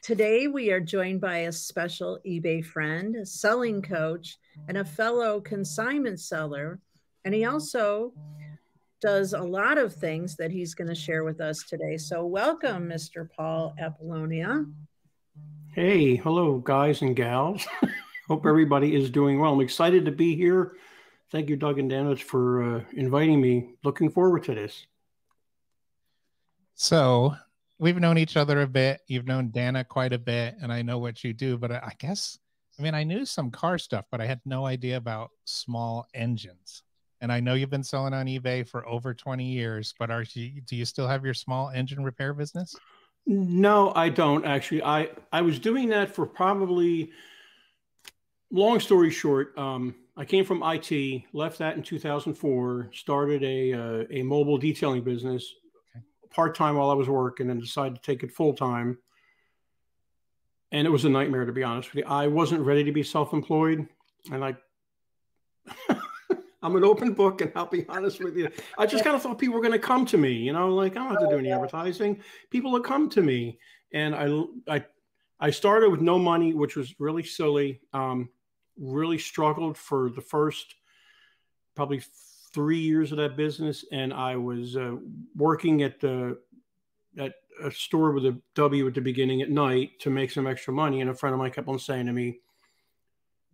Today, we are joined by a special eBay friend, a selling coach, and a fellow consignment seller. And he also does a lot of things that he's going to share with us today. So, welcome, Mr. Paul Apollonia. Hey, hello, guys and gals. Hope everybody is doing well. I'm excited to be here. Thank you, Doug and Dennis, for inviting me. Looking forward to this. So we've known each other a bit. You've known Dana quite a bit, and I know what you do. But I knew some car stuff, but I had no idea about small engines. And I know you've been selling on eBay for over 20 years, but do you still have your small engine repair business? No, I don't actually. I was doing that for probably, long story short, I came from IT, left that in 2004, started a mobile detailing business part-time while I was working, and decided to take it full-time. And it was a nightmare, to be honest with you. I wasn't ready to be self-employed, and I'm an open book, and I'll be honest with you. I just kind of thought people were going to come to me, like, I don't have to do any advertising. People would come to me. And I started with no money, which was really silly. Really struggled for the first probably 3 years of that business. And I was working at a store with a W at the beginning at night to make some extra money. And a friend of mine kept on saying to me,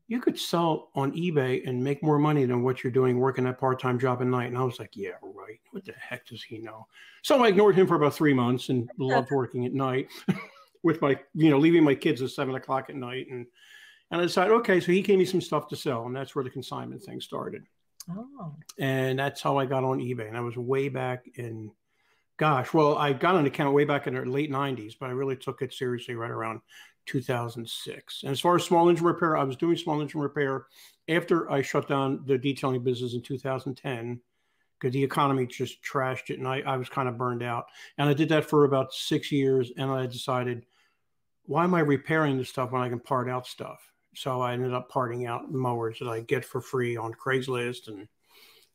you could sell on eBay and make more money than what you're doing working that part-time job at night. And I was like, yeah, right. What the heck does he know? So I ignored him for about 3 months and loved working at night with my, leaving my kids at 7 o'clock at night. And I decided, okay, so he gave me some stuff to sell. And that's where the consignment thing started. Oh. And that's how I got on eBay. And I was way back in, I got an account way back in the late 90s, but I really took it seriously right around 2006. And as far as small engine repair, I was doing small engine repair after I shut down the detailing business in 2010 because the economy just trashed it, and I was kind of burned out. And I did that for about 6 years, and I decided, why am I repairing this stuff when I can part out stuff? So I ended up parting out mowers that I get for free on Craigslist and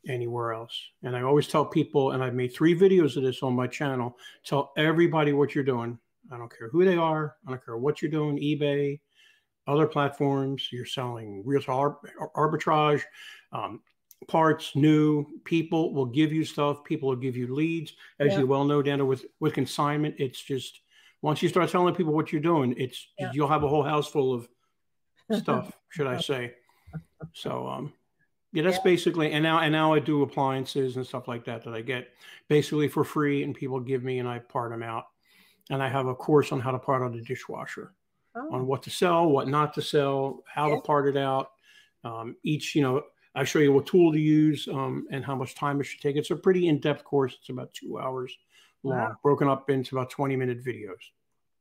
anywhere else. And I always tell people, and I've made 3 videos of this on my channel, tell everybody what you're doing. I don't care who they are. I don't care what you're doing, eBay, other platforms. You're selling real arbitrage, parts, new. People will give you stuff. People will give you leads. As you well know, Dana, with consignment, it's just, once you start telling people what you're doing, you'll have a whole house full of stuff, should I say. So, that's basically, and now I do appliances and stuff like that I get basically for free, and people give me, and I part them out. And I have a course on how to part out a dishwasher, on what to sell, what not to sell, how to part it out. I show you what tool to use and how much time it should take. It's a pretty in-depth course. It's about 2 hours long, broken up into about 20-minute videos.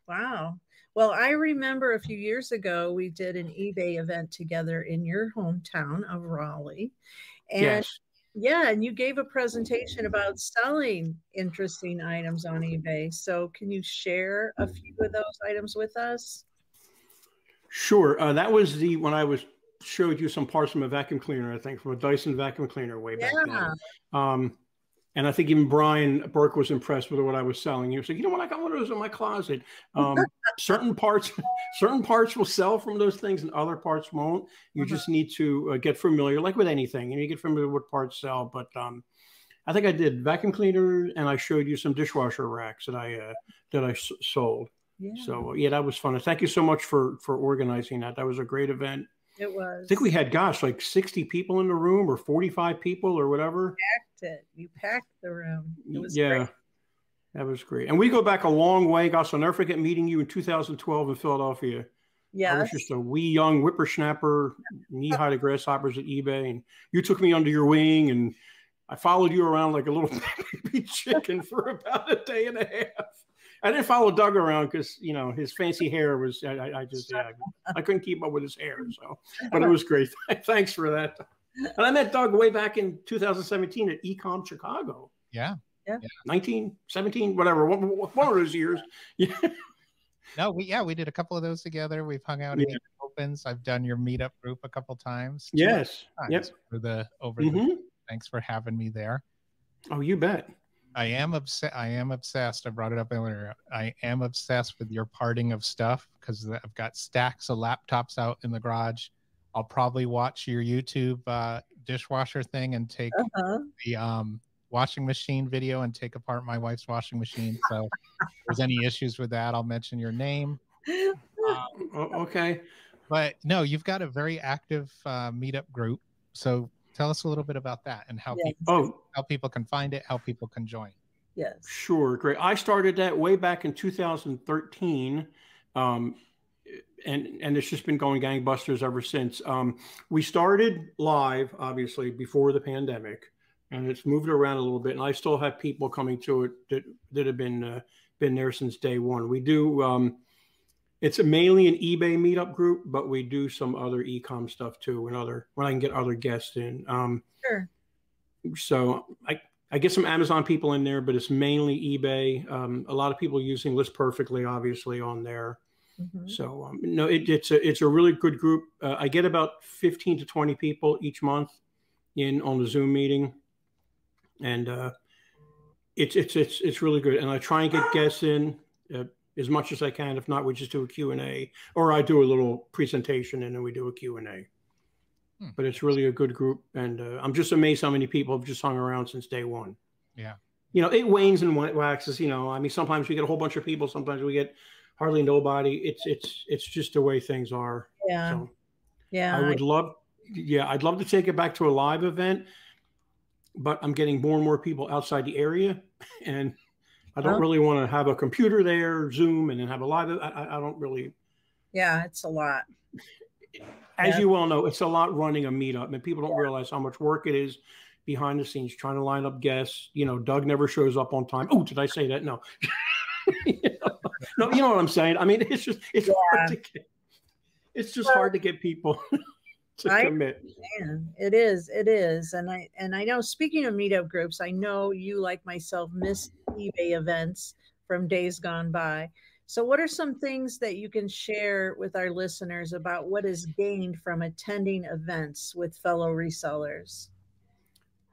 Wow. Well, I remember a few years ago, we did an eBay event together in your hometown of Raleigh. And yes. Yeah, and you gave a presentation about selling interesting items on eBay. So can you share a few of those items with us? Sure. That was when I showed you some parts from a vacuum cleaner, I think, from a Dyson vacuum cleaner way back then. And I think even Brian Burke was impressed with what I was selling. He was like, you know what, I got one of those in my closet. Certain parts will sell from those things and other parts won't. You just need to get familiar, like with anything, and you get familiar with what parts sell. But I think I did vacuum cleaner, and I showed you some dishwasher racks that I sold. Yeah. So that was fun. And thank you so much for organizing that. That was a great event. It was. I think we had, like 60 people in the room, or 45 people or whatever. You packed the room. It was great. That was great. And we go back a long way. Gosh, I'll never forget meeting you in 2012 in Philadelphia. Yeah. I was just a wee young whippersnapper, knee-high to grasshoppers at eBay. And you took me under your wing, and I followed you around like a little baby chicken for about a day and a half. I didn't follow Doug around because, his fancy hair was, I couldn't keep up with his hair. So, but it was great. Thanks for that. And I met Doug way back in 2017 at Ecom Chicago. Yeah. 19, 17, whatever, one of those years. Yeah. No, we did a couple of those together. We've hung out in opens. I've done your meetup group a couple times. Yes. Yep. Thanks for having me there. Oh, you bet. I am obsessed. I am obsessed. I brought it up earlier. I am obsessed with your parting of stuff because I've got stacks of laptops out in the garage. I'll probably watch your YouTube dishwasher thing and take the washing machine video and take apart my wife's washing machine. So if there's any issues with that, I'll mention your name. Okay. But no, you've got a very active meetup group. So tell us a little bit about that and how people can find it, how people can join. Yes. Sure. Great. I started that way back in 2013. And it's just been going gangbusters ever since. We started live, obviously, before the pandemic, and it's moved around a little bit. And I still have people coming to it that have been there since day one. We do. It's mainly an eBay meetup group, but we do some other e-com stuff too, and when I can get other guests in. Sure. So I get some Amazon people in there, but it's mainly eBay. A lot of people using List Perfectly, obviously, on there. So no, it's a really good group. I get about 15 to 20 people each month on the Zoom meeting, and it's really good. And I try and get guests in as much as I can. If not, we just do a Q&A, or I do a little presentation and then we do a Q&A. But it's really a good group, and I'm just amazed how many people have just hung around since day one. Yeah. You know, it wanes and waxes. You know, I mean, sometimes we get a whole bunch of people, sometimes we get hardly nobody. It's just the way things are. Yeah. So yeah. I'd love to take it back to a live event, but I'm getting more and more people outside the area, and I don't really want to have a computer there, Zoom, and then have a live. I don't really. Yeah, it's a lot. As you well know, it's a lot running a meetup, and people don't realize how much work it is behind the scenes trying to line up guests. You know, Doug never shows up on time. Oh, did I say that? No. No, you know what I'm saying. I mean, it's just hard to get people to commit. Man, it is, and I know. Speaking of meetup groups, I know you, like myself, miss eBay events from days gone by. So, what are some things that you can share with our listeners about what is gained from attending events with fellow resellers?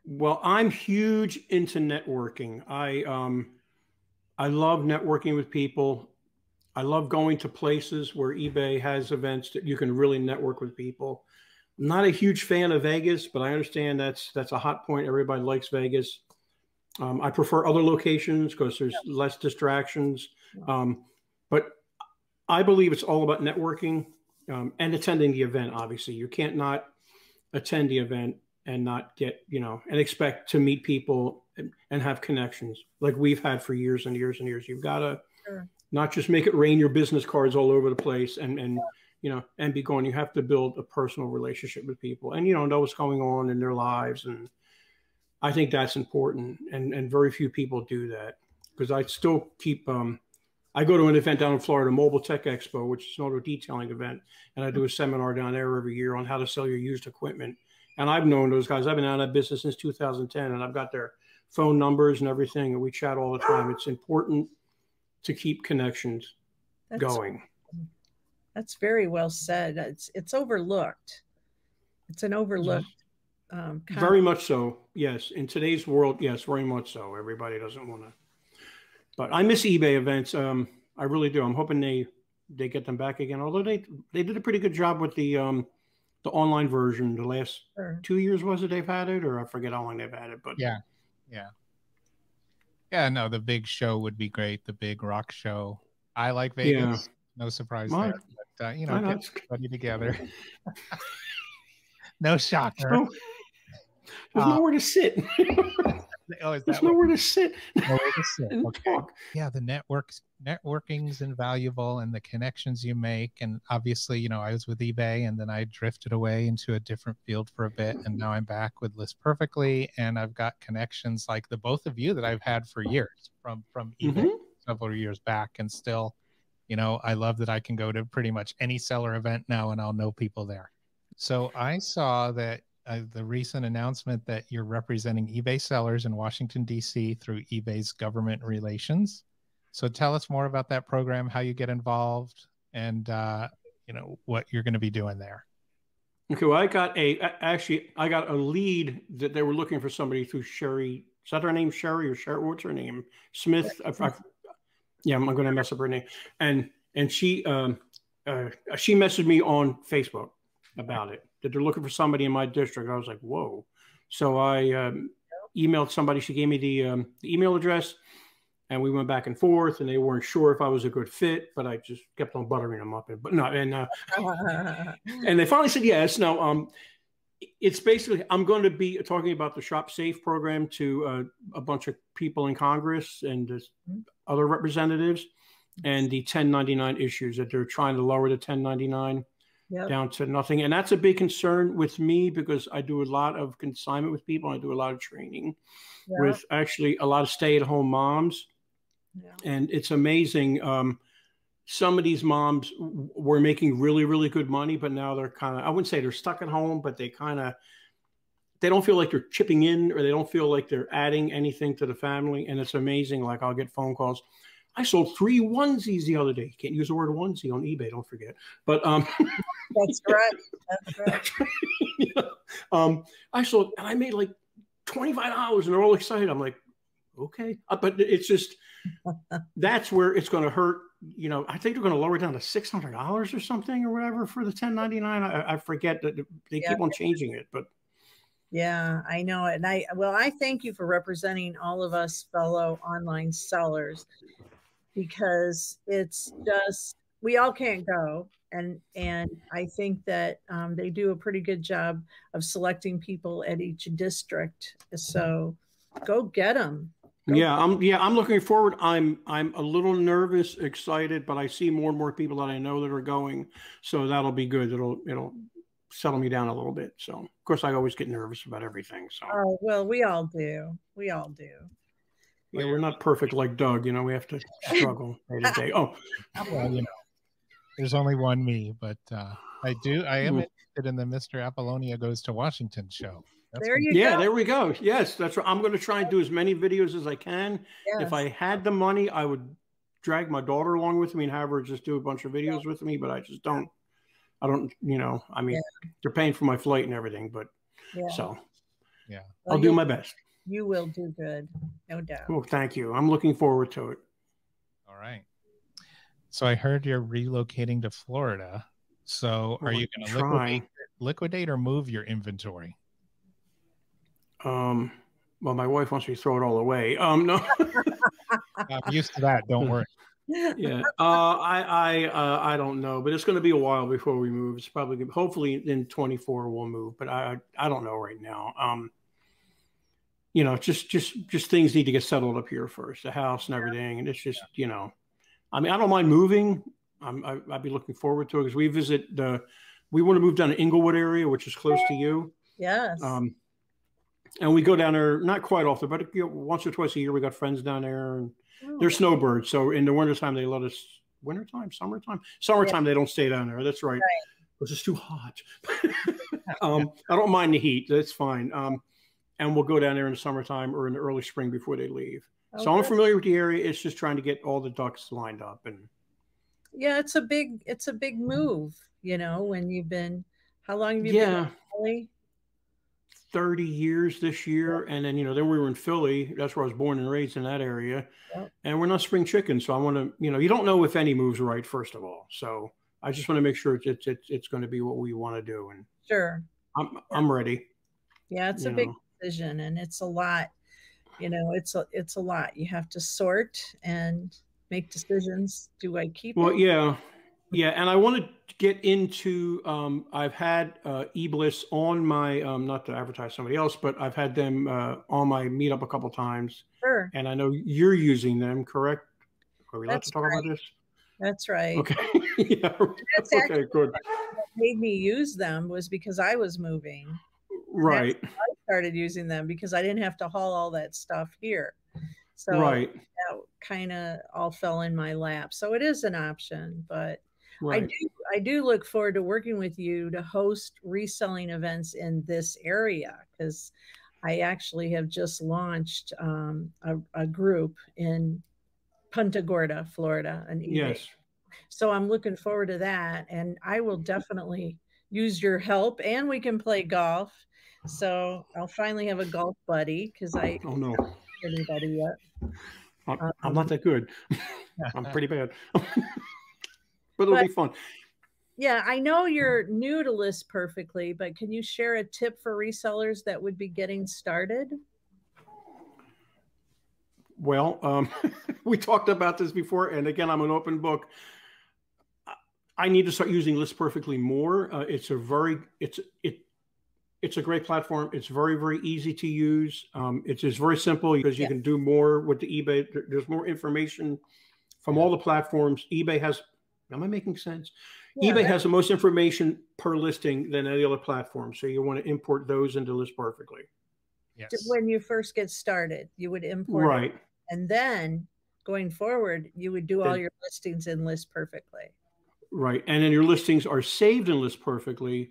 Well, I'm huge into networking. I love networking with people. I love going to places where eBay has events that you can really network with people. I'm not a huge fan of Vegas, but I understand that's a hot point. Everybody likes Vegas. I prefer other locations because there's less distractions. But I believe it's all about networking and attending the event. Obviously, you can't not attend the event and not get, and expect to meet people and have connections like we've had for years and years and years. You've got to not just make it rain your business cards all over the place and be going. You have to build a personal relationship with people and, know what's going on in their lives. And I think that's important. And very few people do that, because I still keep, I go to an event down in Florida, Mobile Tech Expo, which is an auto detailing event. And I do a seminar down there every year on how to sell your used equipment. And I've known those guys. I've been out of business since 2010, and I've got their phone numbers and everything. And we chat all the time. It's important to keep connections going. That's very well said. It's overlooked. It's an overlooked. Very much so. Yes. In today's world, yes, very much so. Everybody doesn't want to. But I miss eBay events. I really do. I'm hoping they get them back again. Although they did a pretty good job with the online version. The last 2 years was it they've had it, or I forget how long they've had it. But yeah. No, the big show would be great. The big rock show. I like Vegas. Yeah. No surprise there. But get everybody together. No shocker. There's nowhere to sit. There's nowhere to sit. Nowhere to sit. Okay. Yeah, the networking's invaluable, and the connections you make. And obviously, I was with eBay, and then I drifted away into a different field for a bit, and now I'm back with List Perfectly, and I've got connections like the both of you that I've had for years from eBay several years back, and still, I love that I can go to pretty much any seller event now, and I'll know people there. So I saw that the recent announcement that you're representing eBay sellers in Washington, D.C. through eBay's government relations. So tell us more about that program, how you get involved, and what you're going to be doing there. Okay, well, I got a lead that they were looking for somebody through Sherry Is that her name, Sherry or Sherry? What's her name? Smith. Yeah, I'm going to mess up her name. And she messaged me on Facebook about it, that they're looking for somebody in my district. I was like, whoa. So I emailed somebody. She gave me the email address, and we went back and forth, and they weren't sure if I was a good fit, but I just kept on buttering them up. And they finally said yes. Now, it's basically, I'm going to be talking about the Shop Safe program to a bunch of people in Congress and other representatives, and the 1099 issues that they're trying to lower the 1099 down to nothing. And that's a big concern with me, because I do a lot of consignment with people. I do a lot of training with actually a lot of stay-at-home moms. And it's amazing. Some of these moms were making really, really good money, but now they're kind of, I wouldn't say they're stuck at home, but they don't feel like they're chipping in, or they don't feel like they're adding anything to the family. And it's amazing. Like, I'll get phone calls. I sold 3 onesies the other day. You can't use the word onesie on eBay, don't forget. But that's right. That's right. I sold, and I made like $25, and they're all excited. I'm like, okay. But it's just, that's where it's going to hurt. You know, I think they're going to lower it down to $600 or something or whatever for the 1099. I forget that they keep on changing it, but. Yeah, I know it. And I thank you for representing all of us fellow online sellers, because it's just, we all can't go. And I think that they do a pretty good job of selecting people at each district. So go get them. I'm looking forward. I'm a little nervous, excited, but I see more and more people that I know that are going. So that'll be good. It'll settle me down a little bit. So of course I always get nervous about everything. So well, we all do. We all do. Yeah, we're not perfect like Doug. You know, we have to struggle day to day. Oh, well, you know, there's only one me, but I am interested in the Mr. Apollonia Goes to Washington show. There you go. Yeah, there we go. Yes, that's right. I'm going to try and do as many videos as I can. Yes. If I had the money, I would drag my daughter along with me and have her just do a bunch of videos with me, but I just don't. I don't, you know, I mean, they're paying for my flight and everything, but so yeah, I'll do my best. You will do good, no doubt. Well, thank you. I'm looking forward to it. All right. So I heard you're relocating to Florida. So are you going to liquidate or move your inventory? Well, my wife wants me to throw it all away. No. I'm used to that. Don't worry. Yeah. I don't know, but it's going to be a while before we move. It's probably hopefully in 24 we'll move, but I don't know right now. You know, just things need to get settled up here first, the house and everything. And it's just, you know, I mean, I don't mind moving. I'd be looking forward to it, because we want to move down to Inglewood area, which is close to you. Yes. And we go down there, not quite often, but once or twice a year. We got friends down there, and they're snowbirds. So in the wintertime, they let us, summertime, they don't stay down there. That's right. It's just too hot. I don't mind the heat. That's fine. And we'll go down there in the summertime or in the early spring before they leave. Okay. So I'm familiar with the area. It's just trying to get all the ducks lined up. And yeah, it's a big move, you know, when you've been, how long have you been in Philly? 30 years this year. And then, you know, then we were in Philly. That's where I was born and raised, in that area. And we're not spring chickens. So I want to, you know, you don't know if any move's right, first of all. So I just want to make sure it's going to be what we want to do. And sure, I'm ready. Yeah, it's a big decision, and it's a lot. You know, it's a lot. You have to sort and make decisions. Do I keep it? Yeah. And I want to get into, I've had eBliss on my, not to advertise somebody else, but I've had them on my meetup a couple times. Sure. And I know you're using them, correct? Are we allowed to talk about this? That's right. Okay. Yeah. That's okay, good. What made me use them was because I was moving. Right. I started using them because I didn't have to haul all that stuff here. So that kind of all fell in my lap. So it is an option, but I do look forward to working with you to host reselling events in this area, because I actually have just launched a group in Punta Gorda, Florida, an eBay. Yes. So I'm looking forward to that, and I will definitely use your help, and we can play golf. So I'll finally have a golf buddy because I Oh no, haven't met anybody yet. I'm not that good. I'm pretty bad, but it'll But be fun. yeah, I know you're new to List Perfectly, but can you share a tip for resellers that would be getting started? Well, we talked about this before, and again, I'm an open book. I need to start using List Perfectly more. It's a great platform. It's very, very easy to use. It's just very simple because you can do more with the eBay. There's more information from all the platforms. eBay has, am I making sense? Yeah, eBay has the most information per listing than any other platform. So you want to import those into List Perfectly. Yes. when you first get started, you would import Right. it. And then going forward, you would do all your listings in List Perfectly. Right. And then your listings are saved in List Perfectly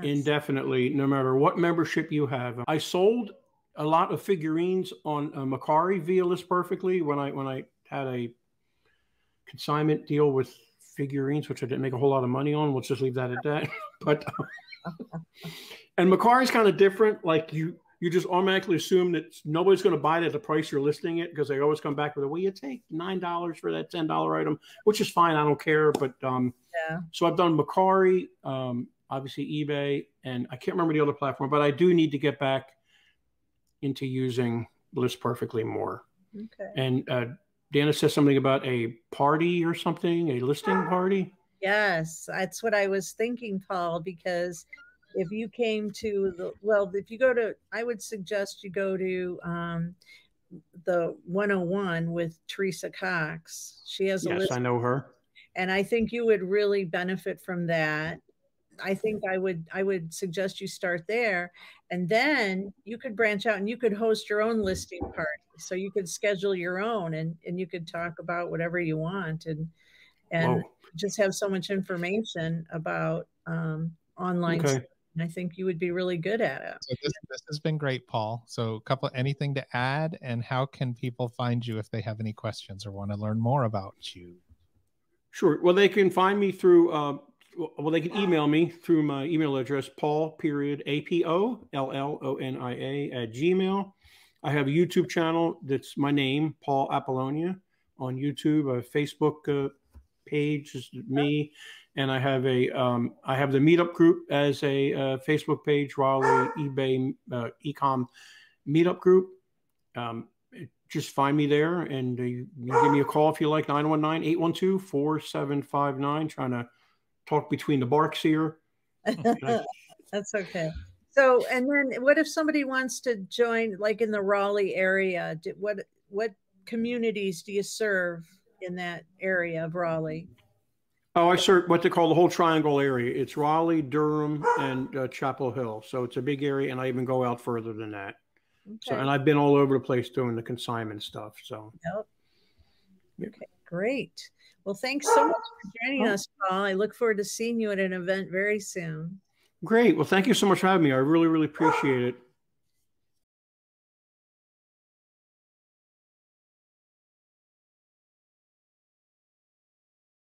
indefinitely, no matter what membership you have. I sold a lot of figurines on Mercari via List Perfectly when I had a consignment deal with figurines, which I didn't make a whole lot of money on. Let's just leave that at that. But and Mercari is kind of different. Like you just automatically assume that nobody's going to buy it at the price you're listing it, because they always come back with, well, you take $9 for that $10 item, which is fine. I don't care. But so I've done Mercari, obviously eBay, and I can't remember the other platform, but I do need to get back into using List Perfectly more. Okay. And Dana says something about a party or something, a listing party. Yes, that's what I was thinking, Paul, because if you came to if you go to, I would suggest you go to the 101 with Teresa Cox. She has a list. Yes, I know her. And I think you would really benefit from that. I think I would suggest you start there, and then you could branch out and you could host your own listing party. So you could schedule your own, and you could talk about whatever you want, and just have so much information about online. Okay. And I think you would be really good at it. So this has been great, Paul. So anything to add, and how can people find you if they have any questions or want to learn more about you? Sure. Well, they can find me through, they can email me through my email address, Paul.Apollonia @gmail. I have a YouTube channel that's my name, Paul Apollonia, on YouTube. A Facebook page is me, and I have the meetup group as a Facebook page, Raleigh eBay ecom meetup group. Just find me there, and you give me a call if you like, 919-812-4759. Trying to talk between the barks here. That's okay. So, and then what if somebody wants to join, like in the Raleigh area? What communities do you serve in that area of Raleigh? Oh, I serve what they call the whole triangle area. It's Raleigh, Durham, and Chapel Hill. So it's a big area, and I even go out further than that. Okay. So, and I've been all over the place doing the consignment stuff. So, Okay, great. Well, thanks so much for joining us, Paul. I look forward to seeing you at an event very soon. Great. Well, thank you so much for having me. I really, really appreciate it.